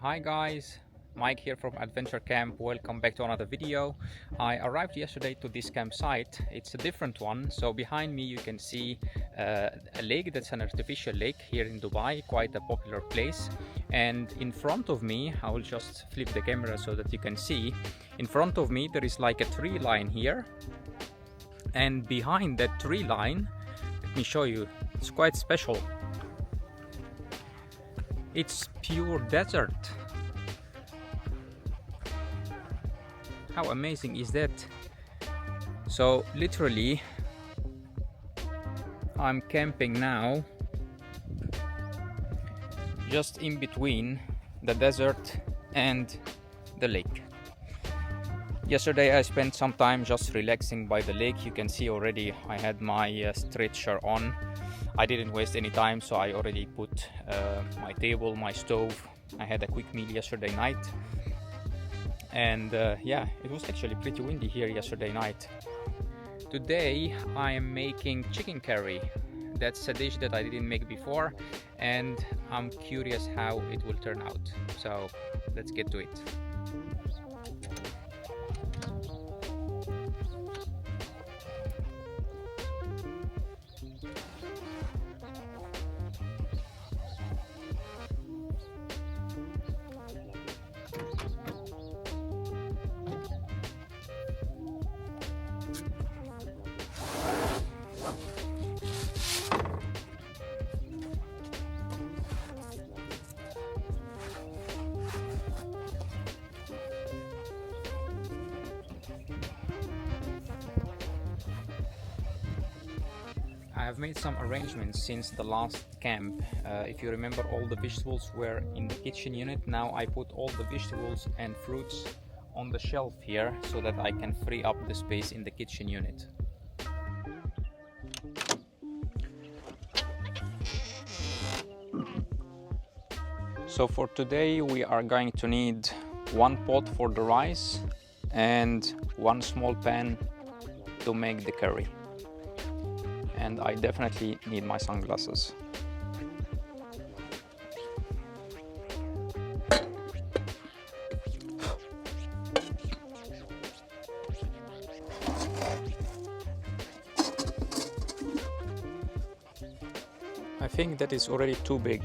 Hi guys, Mike here from Adventure Camp. Welcome back to another video. I arrived yesterday to this campsite. It's a different one. So behind me you can see a lake that's an artificial lake here in Dubai, quite a popular place. And in front of me, I will just flip the camera so that you can see. In front of me there is like a tree line here. And behind that tree line, let me show you, it's quite special. It's pure desert. How amazing is that? So literally I'm camping now just in between the desert and the lake. Yesterday I spent some time just relaxing by the lake. You can see already I had my stretcher on. I didn't waste any time, so I already put my table, my stove. I had a quick meal yesterday night. And yeah, it was actually pretty windy here yesterday night. Today I am making chicken curry. That's a dish that I didn't make before, and I'm curious how it will turn out. So let's get to it. I have made some arrangements since the last camp. If you remember, all the vegetables were in the kitchen unit. Now I put all the vegetables and fruits on the shelf here so that I can free up the space in the kitchen unit. So for today we are going to need one pot for the rice and one small pan to make the curry. And I definitely need my sunglasses. I think that is already too big.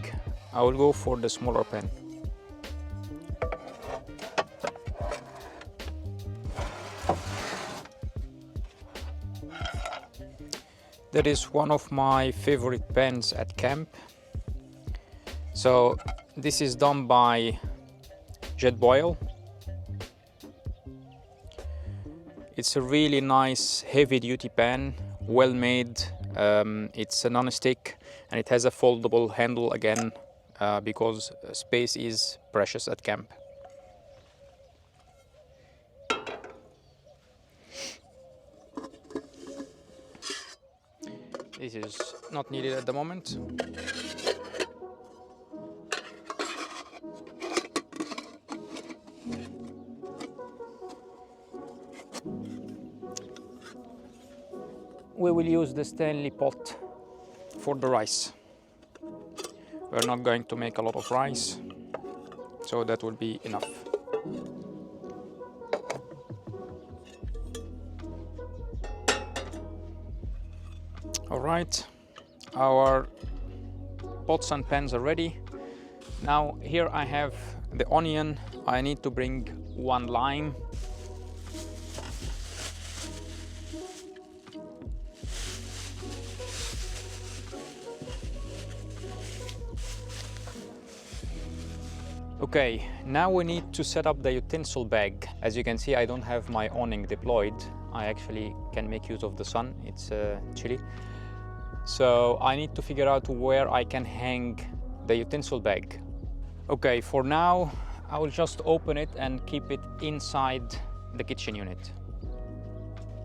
I will go for the smaller pan. That is one of my favorite pans at camp. So this is done by Jetboil. It's a really nice heavy-duty pan, well made. It's a non-stick and it has a foldable handle again because space is precious at camp. This is not needed at the moment. We will use the Stanley pot for the rice. We're not going to make a lot of rice, so that will be enough. Alright, our pots and pans are ready. Now here I have the onion. I need to bring one lime. Okay, now we need to set up the utensil bag. As you can see, I don't have my awning deployed. I actually can make use of the sun. It's chilly. So I need to figure out where I can hang the utensil bag. Okay, for now, I will just open it and keep it inside the kitchen unit.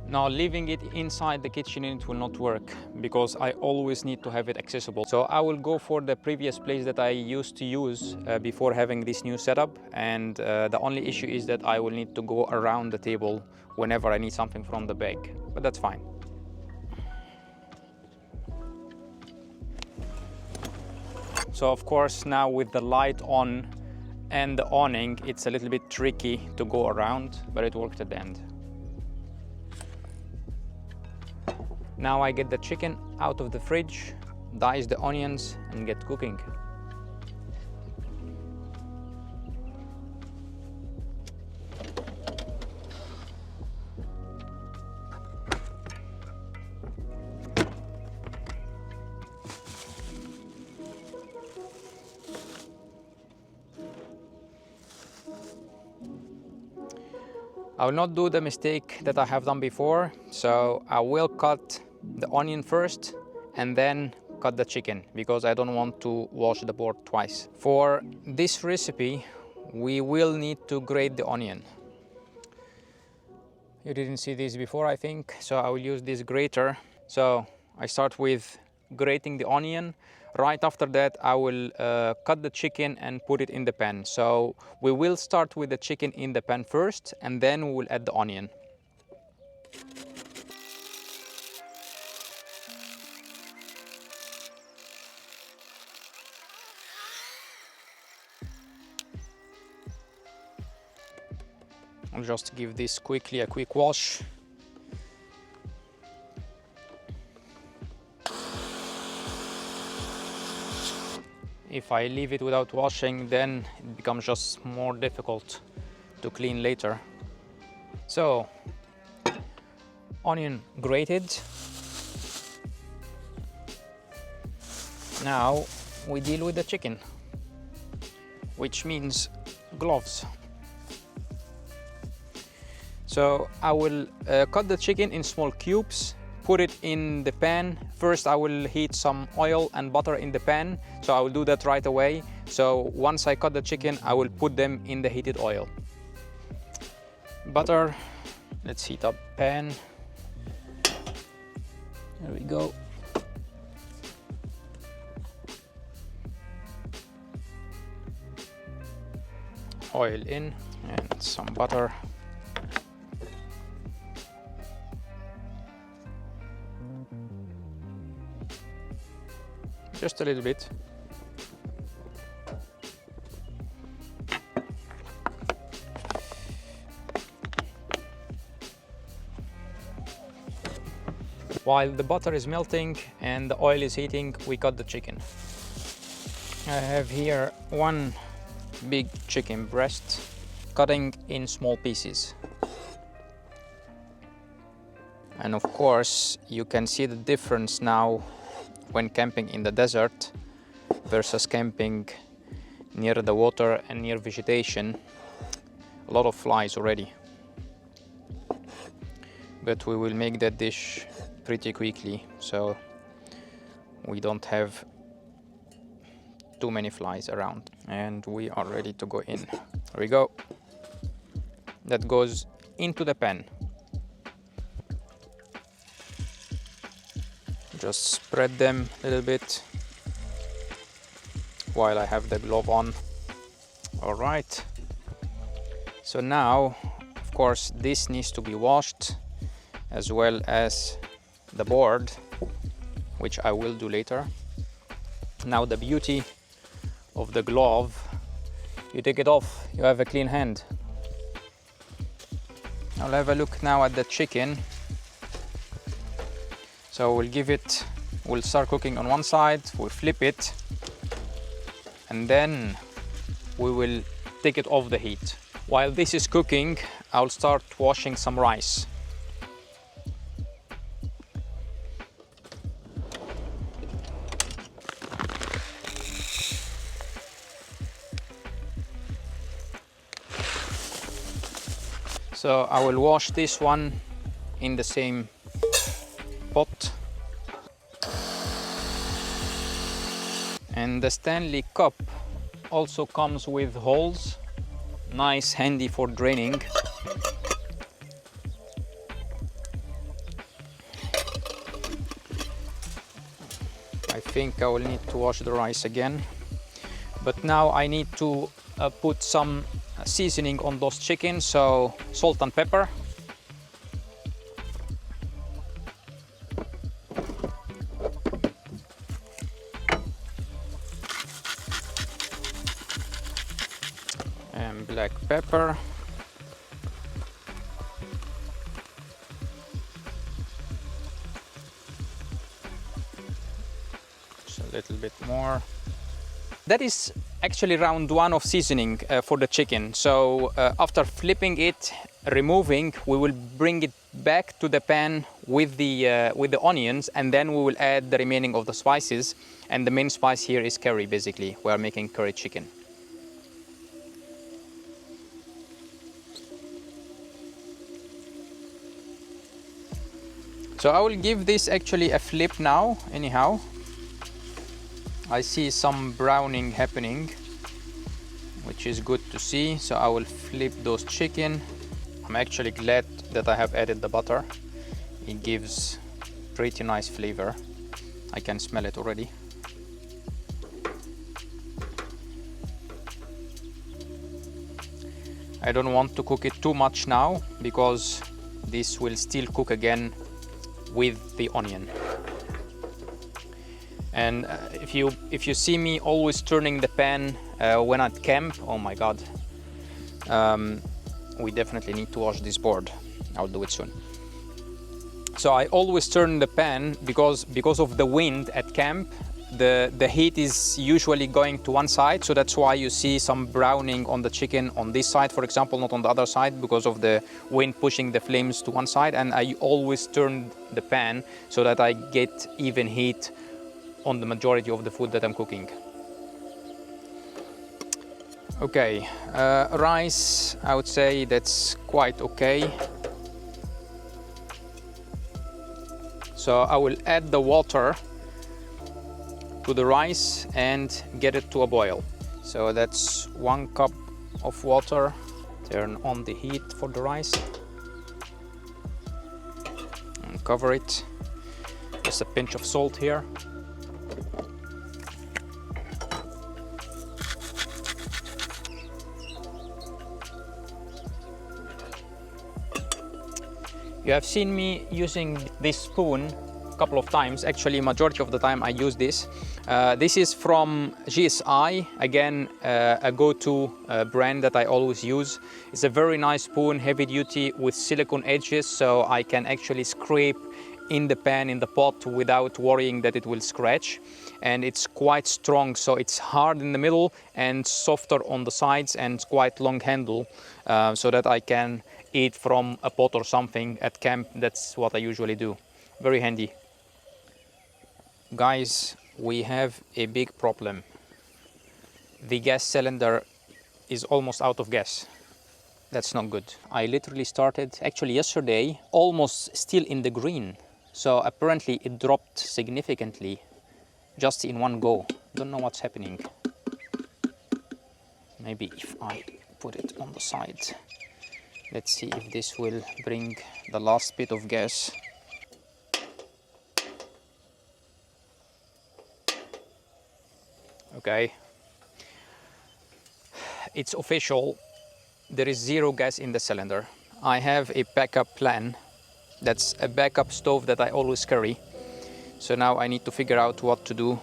Now, leaving it inside the kitchen unit will not work because I always need to have it accessible. So I will go for the previous place that I used to use before having this new setup. And the only issue is that I will need to go around the table whenever I need something from the bag, but that's fine. So of course now with the light on, and the awning, it's a little bit tricky to go around, but it worked at the end. Now I get the chicken out of the fridge, dice the onions and get cooking. I will not do the mistake that I have done before, so I will cut the onion first and then cut the chicken because I don't want to wash the board twice. For this recipe, we will need to grate the onion. You didn't see this before, I think, so I will use this grater. So I start with grating the onion. Right after that, I will cut the chicken and put it in the pan. So we will start with the chicken in the pan first, and then we will add the onion. I'll just give this quickly a quick wash. If I leave it without washing, then it becomes just more difficult to clean later. So, onion grated. Now we deal with the chicken, which means gloves. So I will cut the chicken in small cubes, put it in the pan. First I will heat some oil and butter in the pan, so I will do that right away. So once I cut the chicken, I will put them in the heated oil. Butter, let's heat up pan. There we go. Oil in and some butter. Just a little bit. While the butter is melting and the oil is heating, we cut the chicken. I have here one big chicken breast, cutting in small pieces. And of course, you can see the difference now when camping in the desert versus camping near the water and near vegetation. A lot of flies already. But we will make that dish pretty quickly, so we don't have too many flies around. And we are ready to go in. There we go. That goes into the pan. Just spread them a little bit while I have the glove on. All right. So now, of course, this needs to be washed, as well as the board, which I will do later. Now the beauty of the glove, you take it off, you have a clean hand. I'll have a look now at the chicken. So we'll start cooking on one side, we'll flip it, and then we will take it off the heat. While this is cooking, I'll start washing some rice. So I will wash this one in the same pot. And the Stanley cup also comes with holes, nice, handy for draining. I think I will need to wash the rice again, but now I need to put some seasoning on those chickens, so salt and pepper. and black pepper. Just a little bit more. That is actually round one of seasoning for the chicken. So after flipping it, removing, we will bring it back to the pan with the onions, and then we will add the remaining of the spices. And the main spice here is curry. Basically, we are making curry chicken. So I will give this actually a flip now. Anyhow, I see some browning happening, which is good to see. So I will flip those chicken. I'm actually glad that I have added the butter. It gives pretty nice flavor. I can smell it already. I don't want to cook it too much now because this will still cook again with the onion. And if you see me always turning the pan when at camp, oh my god, we definitely need to wash this board. I'll do it soon. So I always turn the pan because of the wind at camp. The heat is usually going to one side, so that's why you see some browning on the chicken on this side, for example, not on the other side, because of the wind pushing the flames to one side. And I always turn the pan so that I get even heat on the majority of the food that I'm cooking. Okay, rice, I would say that's quite okay. So I will add the water to the rice and get it to a boil. So that's 1 cup of water. Turn on the heat for the rice and cover it. Just a pinch of salt here. You have seen me using this spoon a couple of times. Actually, majority of the time I use this. This is from GSI, again a go-to brand that I always use. It's a very nice spoon, heavy duty with silicone edges, so I can actually scrape in the pan, in the pot, without worrying that it will scratch. And it's quite strong, so it's hard in the middle and softer on the sides, and quite long handle, so that I can eat from a pot or something at camp. That's what I usually do. Very handy. Guys, we have a big problem. The gas cylinder is almost out of gas. That's not good. I literally started actually yesterday almost still in the green. So apparently it dropped significantly just in one go. Don't know what's happening. Maybe if I put it on the side. Let's see if this will bring the last bit of gas. Okay. It's official. There is zero gas in the cylinder. I have a backup plan. That's a backup stove that I always carry. So now I need to figure out what to do.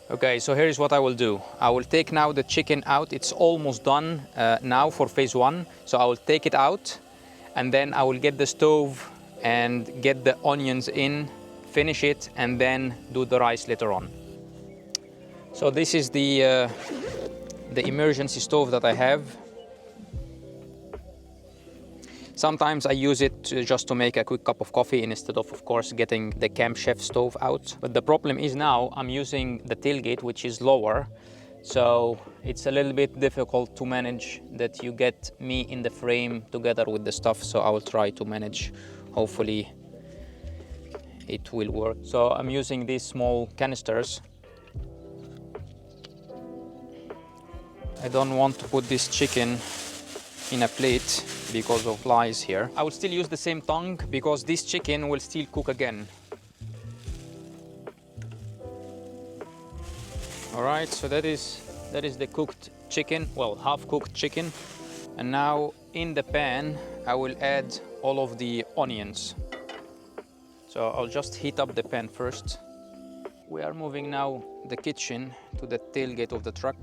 Okay, so here is what I will do. I will take now the chicken out. It's almost done now for phase one. So I will take it out, and then I will get the stove and get the onions in, finish it, and then do the rice later on. So this is the emergency stove that I have. Sometimes I use it just to make a quick cup of coffee instead of course, getting the Camp Chef stove out. But the problem is now I'm using the tailgate, which is lower. So it's a little bit difficult to manage that you get me in the frame together with the stuff. So I will try to manage. Hopefully it will work. So I'm using these small canisters. I don't want to put this chicken in a plate because of flies here. I will still use the same tongue because this chicken will still cook again. All right, so that is the cooked chicken, well, half-cooked chicken. And now in the pan, I will add all of the onions. So I'll just heat up the pan first. We are moving now the kitchen to the tailgate of the truck.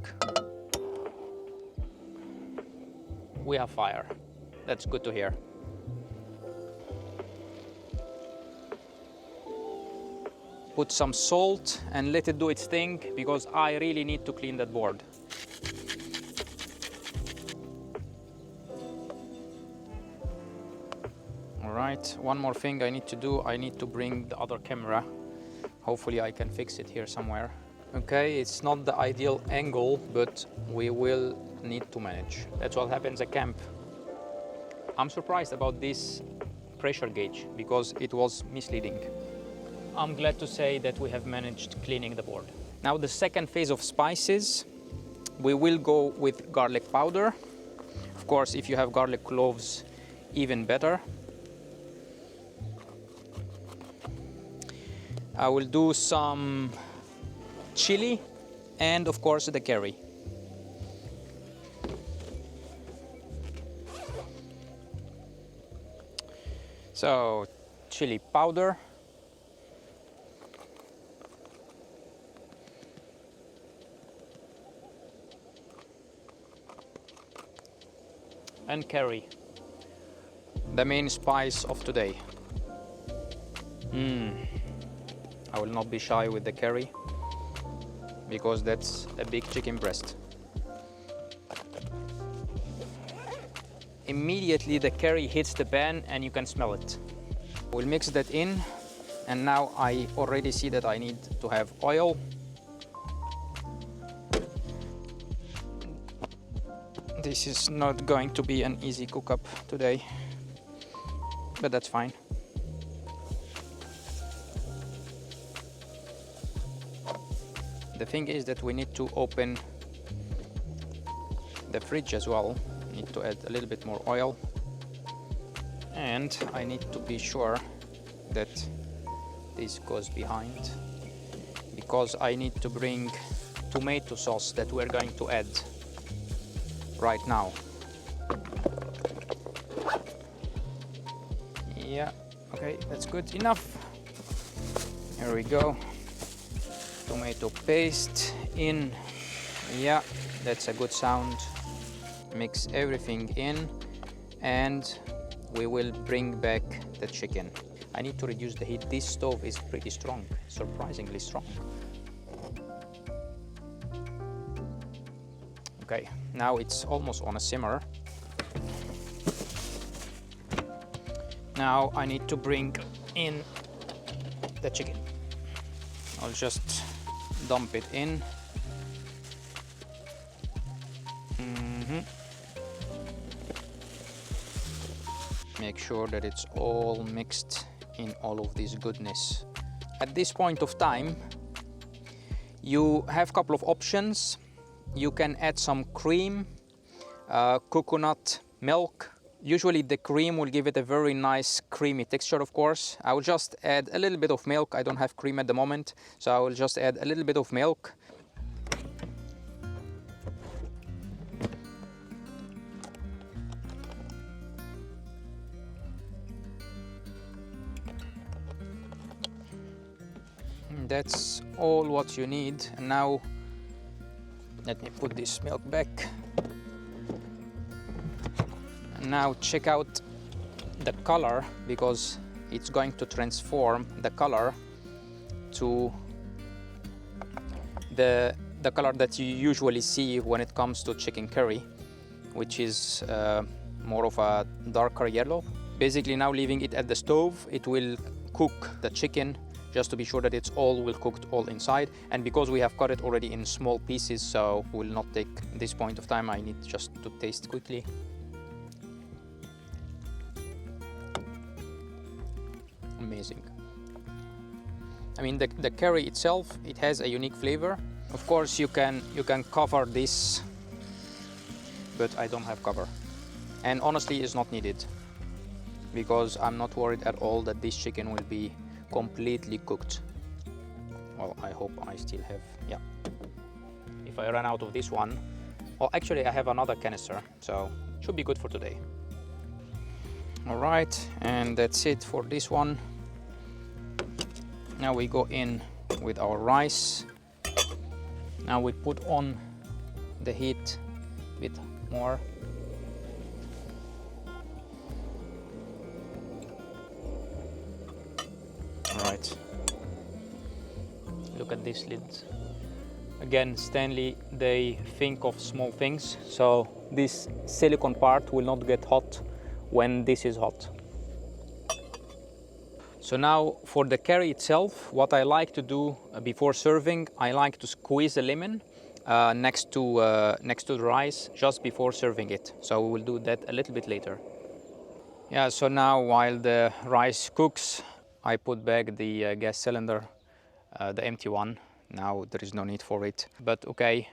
we have fire. That's good to hear. Put some salt and let it do its thing, because I really need to clean that board. All right, one more thing I need to do. I need to bring the other camera. Hopefully I can fix it here somewhere. Okay, it's not the ideal angle, but we will need to manage. That's what happens at camp. I'm surprised about this pressure gauge because it was misleading. I'm glad to say that we have managed cleaning the board. Now the second phase of spices, we will go with garlic powder. Of course, if you have garlic cloves, even better. I will do some chili and of course the curry. So, chili powder. And curry, the main spice of today. I will not be shy with the curry because that's a big chicken breast. Immediately the curry hits the pan and you can smell it. We'll mix that in, and now I already see that I need to have oil. This is not going to be an easy cook-up today, but that's fine. The thing is that we need to open the fridge as well. Need to add a little bit more oil, and I need to be sure that this goes behind, because I need to bring tomato sauce that we're going to add right now. Yeah, okay, that's good enough. Here we go. Tomato paste in. Yeah, that's a good sound. Mix everything in, and we will bring back the chicken. I need to reduce the heat. This stove is pretty strong, surprisingly strong. Okay, now it's almost on a simmer. Now I need to bring in the chicken. I'll just dump it in. Make sure that it's all mixed in all of this goodness. At this point of time, you have a couple of options. You can add some cream, coconut milk. Usually the cream will give it a very nice creamy texture, of course. I will just add a little bit of milk. I don't have cream at the moment, so I will just add a little bit of milk. That's all what you need. And now let me put this milk back. And now check out the color, because it's going to transform the color to the color that you usually see when it comes to chicken curry, which is more of a darker yellow. Basically, now leaving it at the stove, it will cook the chicken just to be sure that it's all cooked all inside. And because we have cut it already in small pieces, so will not take this point of time. I need just to taste quickly. Amazing. I mean, the curry itself, it has a unique flavor. Of course, you can cover this, but I don't have cover. And honestly, it's not needed, because I'm not worried at all that this chicken will be completely cooked. Well, I hope I still have, yeah. If I run out of this one, oh, actually I have another canister, so should be good for today. All right, and that's it for this one. Now we go in with our rice. Now we put on the heat a bit more. at this lid. Again, Stanley, they think of small things, so this silicone part will not get hot when this is hot. So now for the curry itself, what I like to do before serving, I like to squeeze a lemon next to the rice just before serving it. So we will do that a little bit later. Yeah, so now while the rice cooks, I put back the gas cylinder, the empty one. Now there is no need for it, but okay,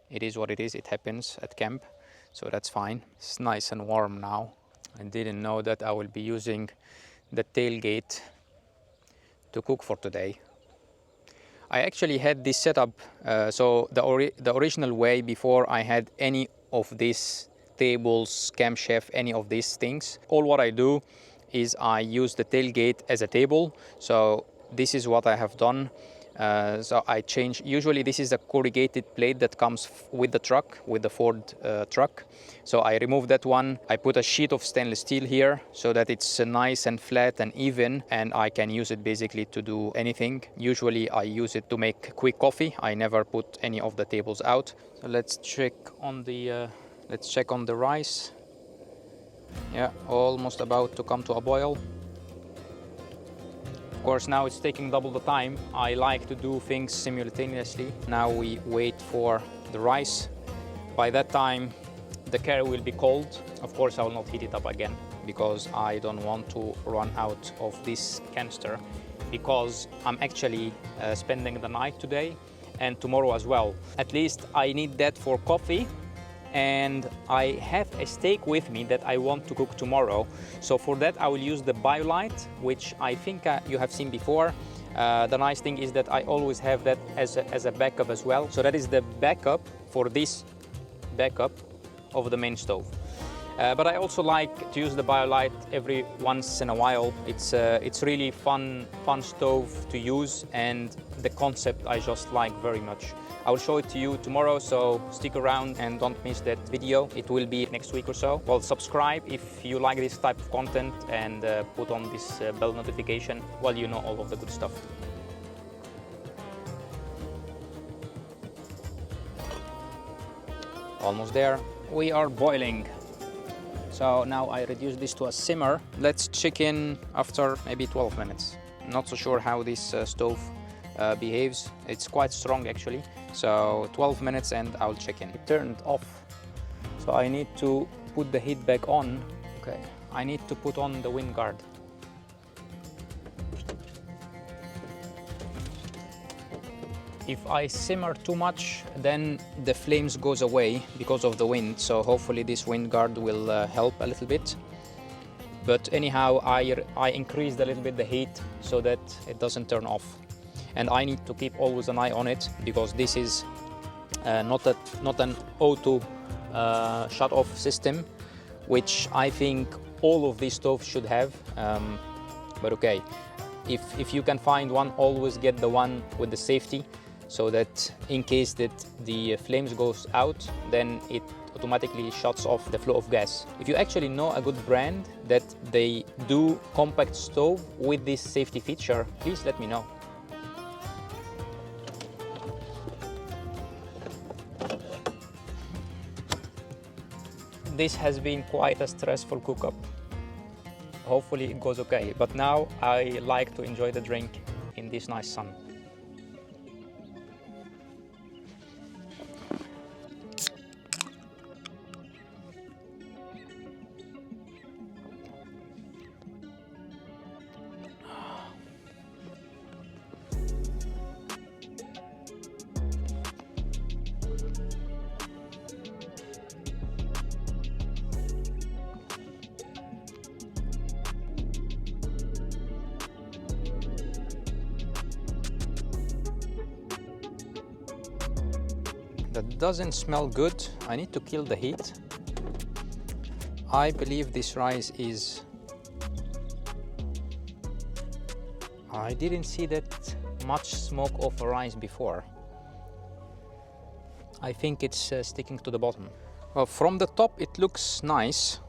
it is what it is. It happens at camp, so that's fine. It's nice and warm now. I didn't know that I will be using the tailgate to cook for today. I actually had this setup, so the original way before I had any of these tables, Camp Chef, any of these things. All what I do is I use the tailgate as a table. So this is what I have done. So I change, usually this is a corrugated plate that comes with the truck, with the Ford truck. So I remove that one. I put a sheet of stainless steel here so that it's nice and flat and even, and I can use it basically to do anything. Usually I use it to make quick coffee. I never put any of the tables out. So let's check on the rice. Yeah, almost about to come to a boil. Of course, now it's taking double the time. I like to do things simultaneously. Now we wait for the rice. By that time, the curry will be cold. Of course, I will not heat it up again because I don't want to run out of this canister, because I'm actually spending the night today and tomorrow as well. At least I need that for coffee. And I have a steak with me that I want to cook tomorrow. So for that I will use the BioLite, which I think you have seen before. The nice thing is that I always have that as a backup as well. So that is the backup for this backup of the main stove. But I also like to use the BioLite every once in a while. It's really fun stove to use, and the concept I just like very much. I will show it to you tomorrow, so stick around and don't miss that video. It will be next week or so. Well, subscribe if you like this type of content, and put on this bell notification while you know all of the good stuff. Almost there. We are boiling. So now I reduce this to a simmer. Let's check in after maybe 12 minutes. Not so sure how this stove behaves. It's quite strong actually. So 12 minutes and I'll check in. It turned off. So I need to put the heat back on. Okay, I need to put on the wind guard. If I simmer too much, then the flames goes away because of the wind. So hopefully this wind guard will help a little bit. But anyhow, I increased a little bit the heat so that it doesn't turn off. And I need to keep always an eye on it, because this is not an auto shut-off system, which I think all of these stoves should have. But okay, if you can find one, always get the one with the safety, so that in case that the flames goes out, then it automatically shuts off the flow of gas. If you actually know a good brand that they do compact stove with this safety feature, please let me know. This has been quite a stressful cook-up. Hopefully it goes okay, but now I like to enjoy the drink in this nice sun. That doesn't smell good. I need to kill the heat. I believe this rice is... I didn't see that much smoke of a rice before. I think it's sticking to the bottom. Well, from the top it looks nice.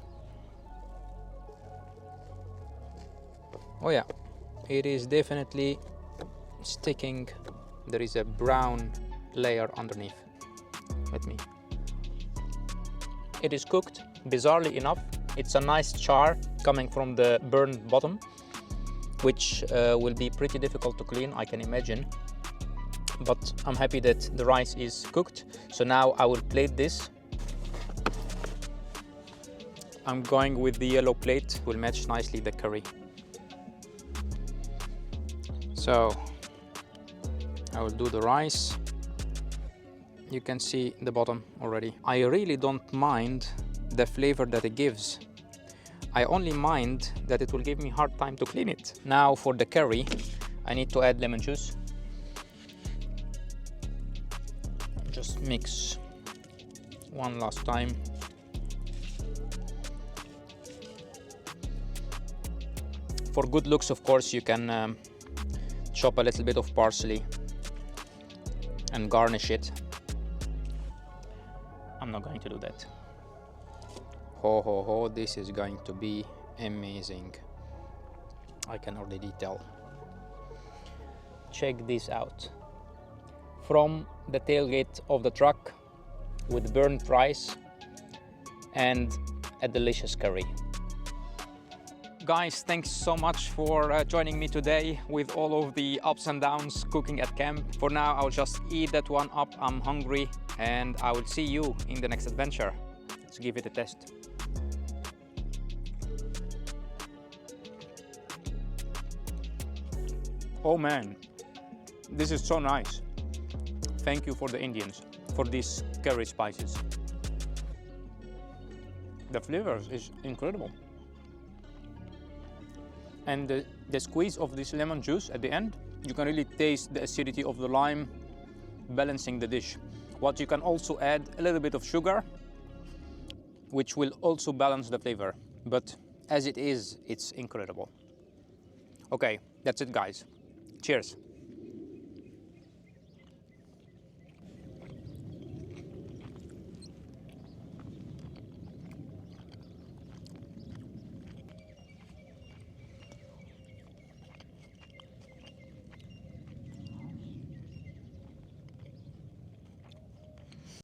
Oh yeah, it is definitely sticking there is a brown layer underneath. Let me. It is cooked, bizarrely enough. It's a nice char coming from the burned bottom, which will be pretty difficult to clean, I can imagine. But I'm happy that the rice is cooked. So now I will plate this. I'm going with the yellow plate, will match nicely the curry. So I will do the rice. You can see the bottom already. I really don't mind the flavor that it gives. I only mind that it will give me a hard time to clean it. Now for the curry, I need to add lemon juice. Just mix one last time. For good looks, of course, you can chop a little bit of parsley and garnish it. I'm not going to do that. Ho ho ho, this is going to be amazing. I can already tell. Check this out. From the tailgate of the truck with burnt rice and a delicious curry. Guys, thanks so much for joining me today with all of the ups and downs cooking at camp. For now, I'll just eat that one up. I'm hungry and I will see you in the next adventure. Let's give it a test. Oh man, this is so nice. Thank you for the Indians for these curry spices. The flavors is incredible. And the squeeze of this lemon juice at the end, you can really taste the acidity of the lime balancing the dish. What you can also add a little bit of sugar, which will also balance the flavor. But as it is, it's incredible. Okay, that's it guys. Cheers.